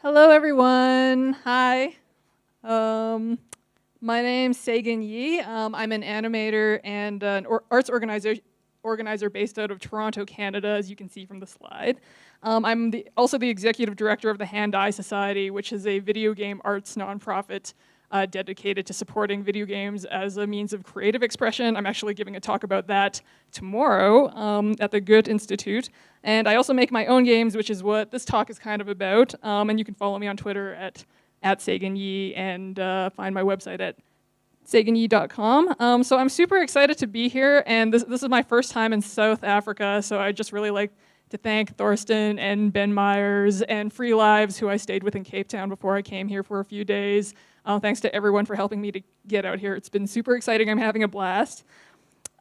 Hello, everyone. Hi. My name's Sagan Yee. I'm an animator and an arts organizer based out of Toronto, Canada, as you can see from the slide. I'm also the executive director of the Hand-Eye Society, which is a video game arts nonprofit dedicated to supporting video games as a means of creative expression. I'm actually giving a talk about that tomorrow at the Goethe Institute. And I also make my own games, which is what this talk is kind of about. And you can follow me on Twitter at Sagan Yee and find my website at saganyee.com. So I'm super excited to be here, and this is my first time in South Africa, so I just really like to thank Thorsten and Ben Myers and Free Lives, who I stayed with in Cape Town before I came here for a few days. Thanks to everyone for helping me to get out here. It's been super exciting. I'm having a blast.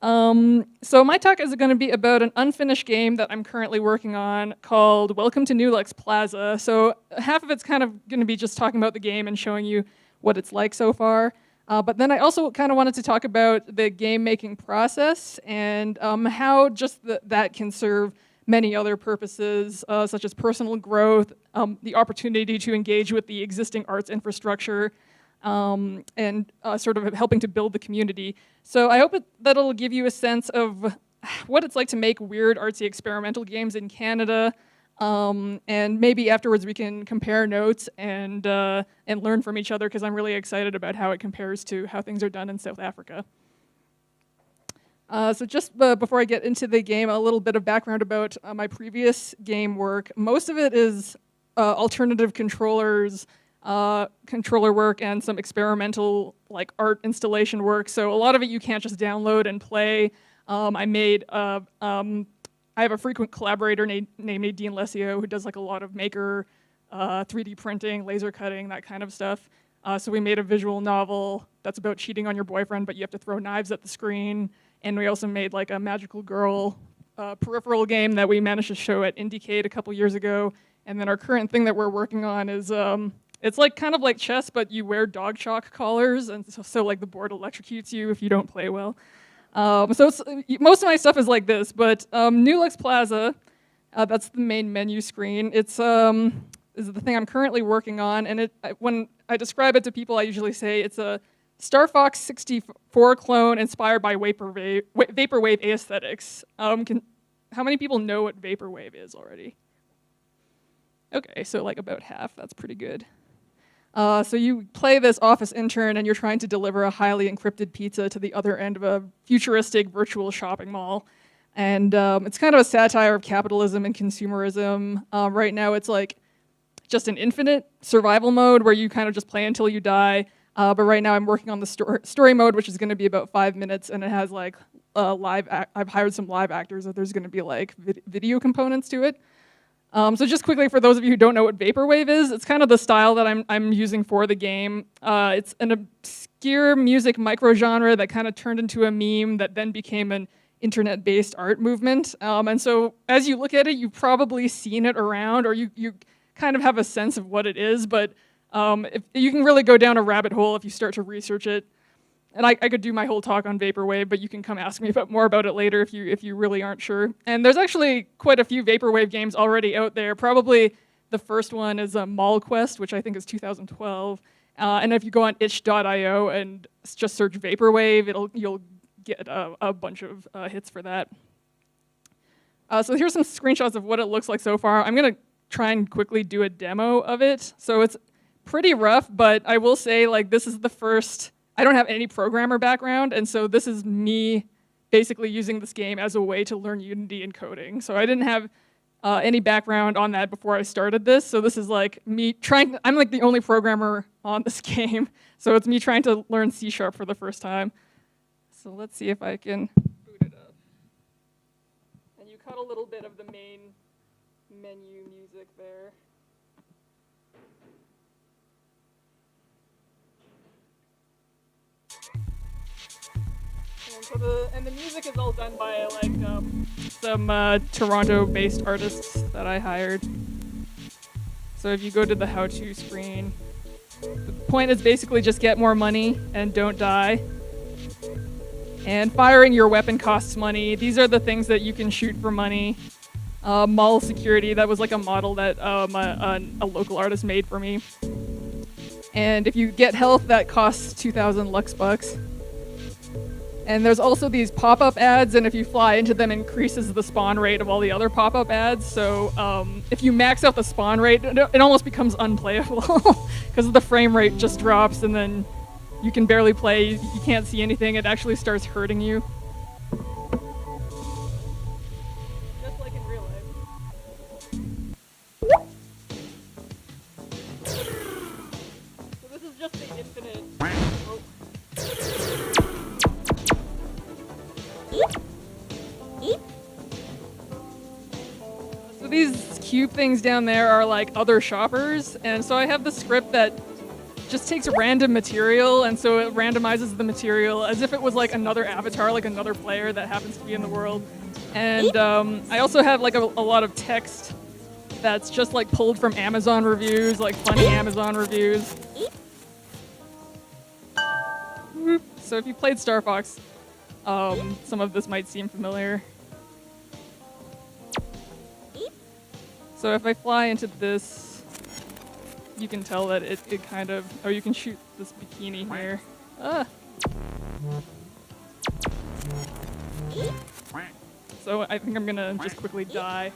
So my talk is going to be about an unfinished game that I'm currently working on called Welcome to New Lux Plaza. So half of it's kind of going to be just talking about the game and showing you what it's like so far. But then I also kind of wanted to talk about the game-making process and how just that can serve many other purposes, such as personal growth, the opportunity to engage with the existing arts infrastructure, and sort of helping to build the community. So I hope that it'll give you a sense of what it's like to make weird, artsy, experimental games in Canada, and maybe afterwards we can compare notes and learn from each other, because I'm really excited about how it compares to how things are done in South Africa. So just before I get into the game, a little bit of background about my previous game work. Most of it is alternative controllers, controller work, and some experimental art installation work. So a lot of it you can't just download and play. I have a frequent collaborator named Nadine Lesio who does a lot of maker, 3D printing, laser cutting, that kind of stuff. So we made a visual novel that's about cheating on your boyfriend, but you have to throw knives at the screen. And we also made a magical girl peripheral game that we managed to show at Indiecade a couple years ago. And then our current thing that we're working on is it's kind of like chess, but you wear dog chalk collars, and so the board electrocutes you if you don't play well. So most of my stuff is like this, but New Lux Plaza, that's the main menu screen. It's is the thing I'm currently working on, and when I describe it to people, I usually say it's a Star Fox 64 clone inspired by Vaporwave aesthetics. How many people know what Vaporwave is already? Okay, so about half. That's pretty good. So you play this office intern, and you're trying to deliver a highly encrypted pizza to the other end of a futuristic virtual shopping mall. And it's kind of a satire of capitalism and consumerism. Right now it's just an infinite survival mode where you kind of just play until you die. But right now I'm working on the story mode, which is going to be about 5 minutes, and it has I've hired some live actors, that there's going to be video components to it. So just quickly, for those of you who don't know what Vaporwave is, it's kind of the style that I'm using for the game. It's an obscure music microgenre that kind of turned into a meme that then became an internet-based art movement. And so as you look at it, you've probably seen it around, or you kind of have a sense of what it is, but if you can really go down a rabbit hole if you start to research it. And I could do my whole talk on Vaporwave, but you can come ask me more about it later if you really aren't sure. And there's actually quite a few Vaporwave games already out there. Probably the first one is Mall Quest, which I think is 2012. And if you go on itch.io and just search Vaporwave, you'll get a bunch of hits for that. So here's some screenshots of what it looks like so far. I'm going to try and quickly do a demo of it. So it's pretty rough, but I will say this is the first. I don't have any programmer background, and so this is me basically using this game as a way to learn Unity and coding. So I didn't have any background on that before I started this, so this is me trying. I'm the only programmer on this game, so it's me trying to learn C# for the first time. So let's see if I can boot it up. And you cut a little bit of the main menu music there. And the music is all done by some Toronto-based artists that I hired. So if you go to the how-to screen, the point is basically just get more money and don't die. And firing your weapon costs money. These are the things that you can shoot for money. Mall security. That was like a model that a local artist made for me. And if you get health, that costs 2,000 Lux bucks. And there's also these pop-up ads, and if you fly into them, increases the spawn rate of all the other pop-up ads. So if you max out the spawn rate, it almost becomes unplayable because the frame rate just drops, and then you can barely play. You can't see anything. It actually starts hurting you. Just like in real life. So this is just the infinite. Oh. So these cube things down there are like other shoppers, and so I have the script that just takes random material, and so it randomizes the material as if it was like another avatar, like another player that happens to be in the world. And I also have like a lot of text that's just like pulled from Amazon reviews, like funny Amazon reviews. So if you played Star Fox, some of this might seem familiar. So if I fly into this, you can tell that it kind of... Oh, you can shoot this bikini here. Ah. So I think I'm gonna just quickly die.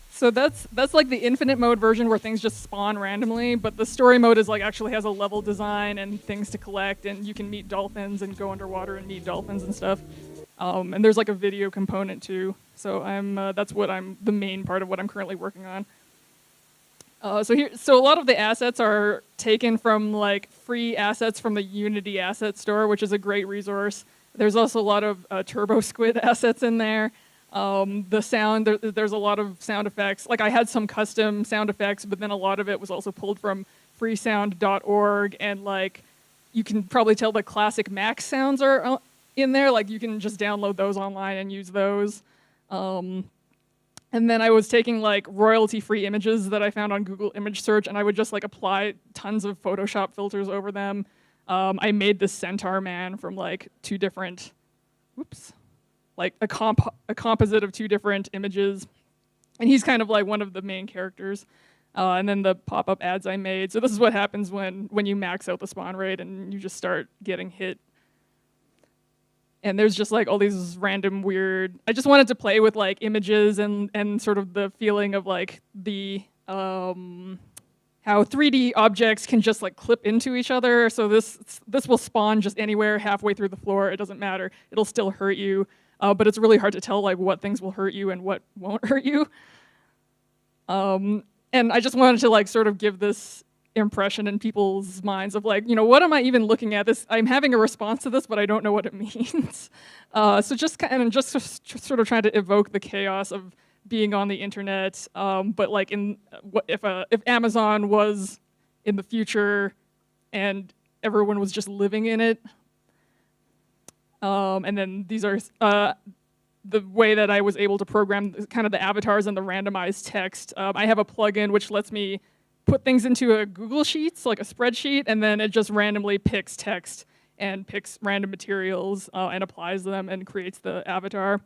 So that's like the infinite mode version where things just spawn randomly, but the story mode is like actually has a level design and things to collect, and you can meet dolphins and go underwater and meet dolphins and stuff. And there's like a video component too. So that's the main part of what I'm currently working on. So a lot of the assets are taken from like free assets from the Unity asset store, which is a great resource. There's also a lot of Turbo Squid assets in there. The sound, there's a lot of sound effects. Like I had some custom sound effects, but then a lot of it was also pulled from freesound.org, and like you can probably tell the classic Mac sounds are in there. Like you can just download those online and use those. And then I was taking like royalty-free images that I found on Google image search, and I would just like apply tons of Photoshop filters over them. I made this Centaur man from like two different, like a composite of two different images, and he's kind of like one of the main characters. And then the pop-up ads I made. So this is what happens when you max out the spawn rate and you just start getting hit. And there's just like all these random weird. I just wanted to play with like images and sort of the feeling of like the how 3D objects can just like clip into each other. So this will spawn just anywhere halfway through the floor. It doesn't matter. It'll still hurt you. But it's really hard to tell like what things will hurt you and what won't hurt you. And I just wanted to like sort of give this impression in people's minds of like, what am I even looking at? I'm having a response to this, but I don't know what it means. So just sort of trying to evoke the chaos of being on the internet, but like if Amazon was in the future and everyone was just living in it. And then these are the way that I was able to program kind of the avatars and the randomized text. I have a plugin which lets me put things into a Google Sheets, like a spreadsheet, and then it just randomly picks text and picks random materials and applies them and creates the avatar.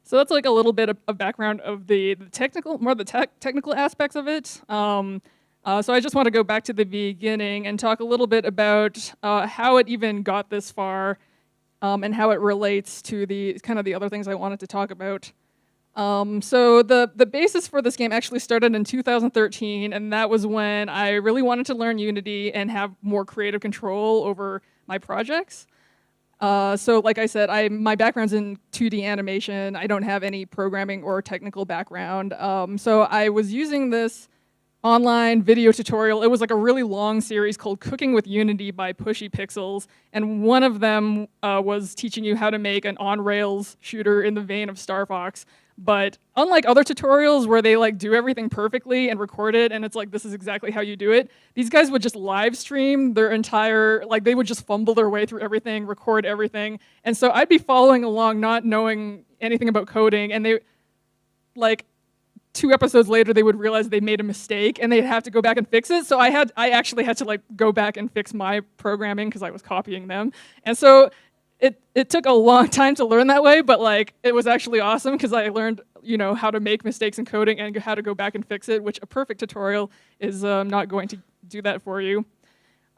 So that's like a little bit of background of the technical, more the technical aspects of it. So I just want to go back to the beginning and talk a little bit about how it even got this far and how it relates to the kind of the other things I wanted to talk about. So the basis for this game actually started in 2013, and that was when I really wanted to learn Unity and have more creative control over my projects. So like I said, my background's in 2D animation. I don't have any programming or technical background. So I was using this online video tutorial. It was like a really long series called Cooking with Unity by Pushy Pixels, and one of them was teaching you how to make an on-rails shooter in the vein of Star Fox. But unlike other tutorials where they like do everything perfectly and record it and it's like, this is exactly how you do it, these guys would just live stream their entire, like they would just fumble their way through everything, record everything. And so I'd be following along not knowing anything about coding, and they, like 2 episodes later, they would realize they made a mistake and they'd have to go back and fix it. So I actually had to like go back and fix my programming because I was copying them. And so it took a long time to learn that way, but like it was actually awesome because I learned, you know, how to make mistakes in coding and how to go back and fix it, which a perfect tutorial is not going to do that for you.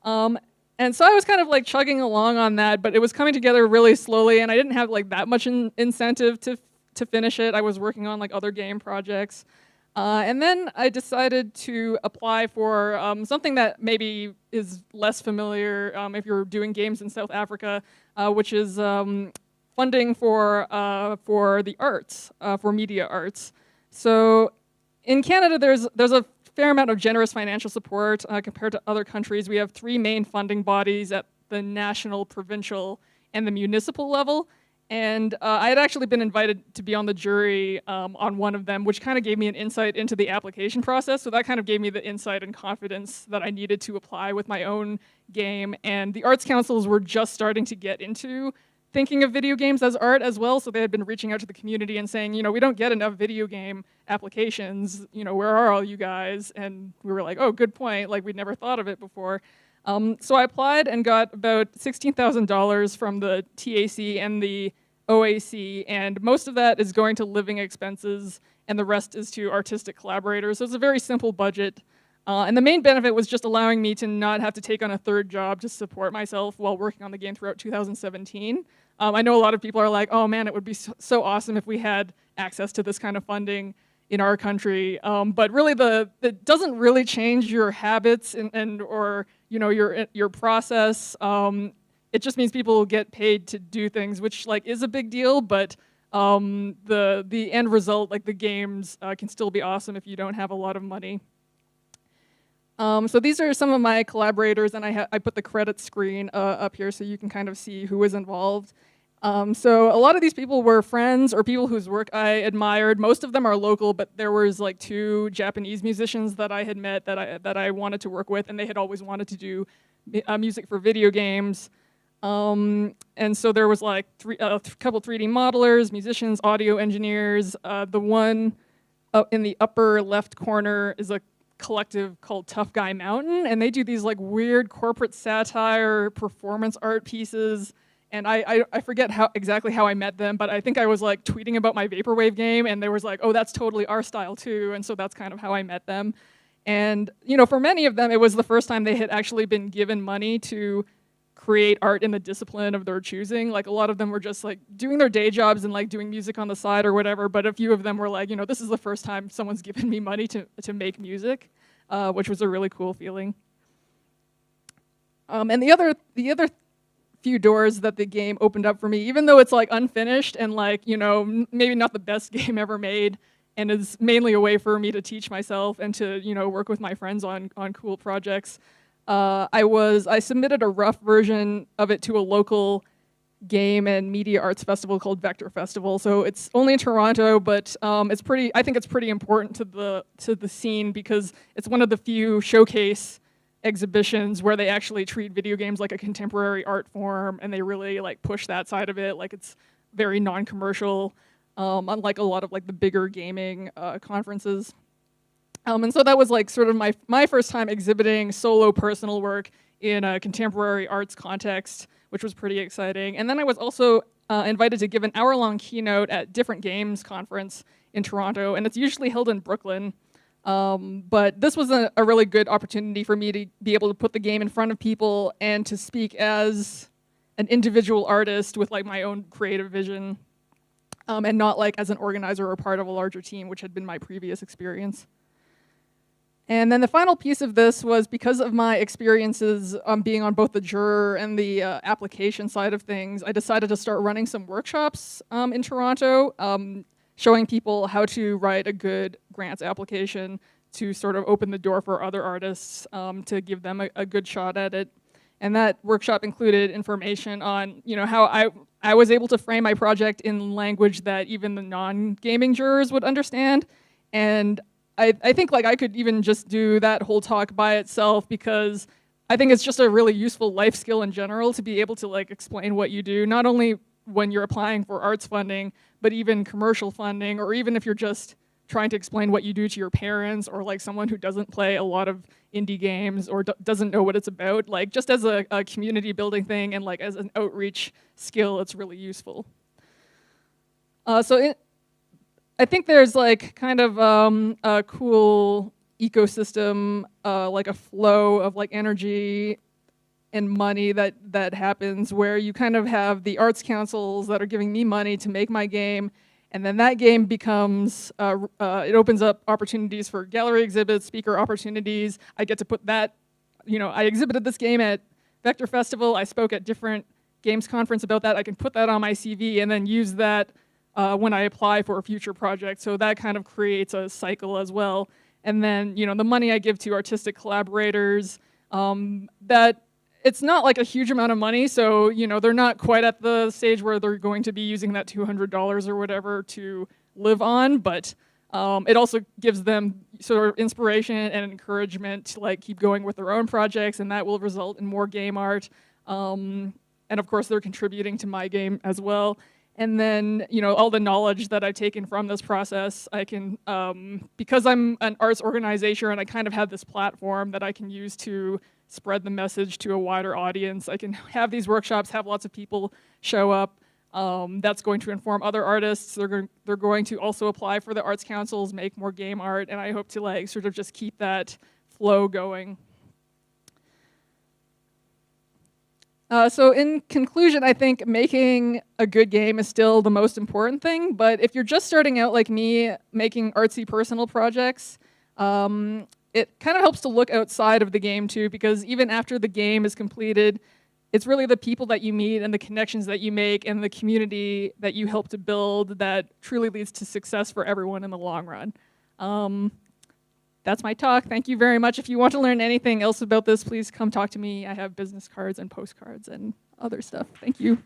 And so I was kind of like chugging along on that, but it was coming together really slowly, and I didn't have like that much incentive to finish it. I was working on like other game projects. And then I decided to apply for something that maybe is less familiar if you're doing games in South Africa, which is funding for the arts, for media arts. So in Canada, there's a fair amount of generous financial support compared to other countries. We have 3 main funding bodies at the national, provincial, and the municipal level. And I had actually been invited to be on the jury on one of them, which kind of gave me an insight into the application process. So that kind of gave me the insight and confidence that I needed to apply with my own game. And the arts councils were just starting to get into thinking of video games as art as well. So they had been reaching out to the community and saying, you know, we don't get enough video game applications. You know, where are all you guys? And we were like, oh, good point. Like, we'd never thought of it before. So I applied and got about $16,000 from the TAC and the OAC, and most of that is going to living expenses, and the rest is to artistic collaborators. So it's a very simple budget. And the main benefit was just allowing me to not have to take on a 3rd job to support myself while working on the game throughout 2017. I know a lot of people are like, oh man, it would be so awesome if we had access to this kind of funding in our country. But really, it doesn't really change your habits or you know, your process. It just means people will get paid to do things, which like is a big deal. But the end result, like the games, can still be awesome if you don't have a lot of money. So these are some of my collaborators, and I put the credit screen up here so you can kind of see who was involved. So a lot of these people were friends or people whose work I admired. Most of them are local, but there was like 2 Japanese musicians that I had met that I wanted to work with, and they had always wanted to do music for video games. And so there was like a couple 3D modelers, musicians, audio engineers. The one in the upper left corner is a collective called Tough Guy Mountain, and they do these like weird corporate satire performance art pieces. And I forget exactly how I met them, but I think I was like tweeting about my Vaporwave game, and they was like, oh, that's totally our style too. And so that's kind of how I met them. And you know, for many of them, it was the first time they had actually been given money to create art in the discipline of their choosing. Like a lot of them were just like doing their day jobs and like doing music on the side or whatever, but a few of them were like, you know, this is the first time someone's given me money to make music, which was a really cool feeling. And the other few doors that the game opened up for me, even though it's like unfinished and like, you know, maybe not the best game ever made, and is mainly a way for me to teach myself and to, you know, work with my friends on cool projects. I submitted a rough version of it to a local game and media arts festival called Vector Festival. So it's only in Toronto, but I think it's pretty important to the scene because it's one of the few showcase exhibitions where they actually treat video games like a contemporary art form, and they really like push that side of it. Like it's very non-commercial, unlike a lot of like the bigger gaming conferences. And so that was like sort of my first time exhibiting solo personal work in a contemporary arts context, which was pretty exciting. And then I was also invited to give an hour-long keynote at Different Games conference in Toronto, and it's usually held in Brooklyn. But this was a really good opportunity for me to be able to put the game in front of people and to speak as an individual artist with like my own creative vision, and not like as an organizer or part of a larger team, which had been my previous experience. And then the final piece of this was because of my experiences being on both the juror and the application side of things, I decided to start running some workshops in Toronto, showing people how to write a good grants application to sort of open the door for other artists to give them a good shot at it. And that workshop included information on, you know, how I was able to frame my project in language that even the non-gaming jurors would understand. And I think like I could even just do that whole talk by itself, because I think it's just a really useful life skill in general to be able to like explain what you do, not only when you're applying for arts funding, but even commercial funding, or even if you're just trying to explain what you do to your parents, or like someone who doesn't play a lot of indie games or doesn't know what it's about. Like just as a community building thing and like as an outreach skill, it's really useful. I think there's like kind of a cool ecosystem, like a flow of like energy and money that happens, where you kind of have the arts councils that are giving me money to make my game, and then that game becomes, it opens up opportunities for gallery exhibits, speaker opportunities. I get to put that, I exhibited this game at Vector Festival, I spoke at different games conference about that. I can put that on my CV and then use that when I apply for a future project. So that kind of creates a cycle as well. And then, the money I give to artistic collaborators, that it's not like a huge amount of money, so they're not quite at the stage where they're going to be using that $200 or whatever to live on, but it also gives them sort of inspiration and encouragement to like keep going with their own projects, and that will result in more game art. And of course, they're contributing to my game as well. And then, all the knowledge that I've taken from this process, I can, because I'm an arts organizer and I kind of have this platform that I can use to spread the message to a wider audience. I can have these workshops, have lots of people show up. That's going to inform other artists. They're going to also apply for the arts councils, make more game art, and I hope to like sort of just keep that flow going. So in conclusion, I think making a good game is still the most important thing, but if you're just starting out like me, making artsy personal projects, it kind of helps to look outside of the game too, because even after the game is completed, it's really the people that you meet and the connections that you make and the community that you help to build that truly leads to success for everyone in the long run. That's my talk. Thank you very much. If you want to learn anything else about this, please come talk to me. I have business cards and postcards and other stuff. Thank you.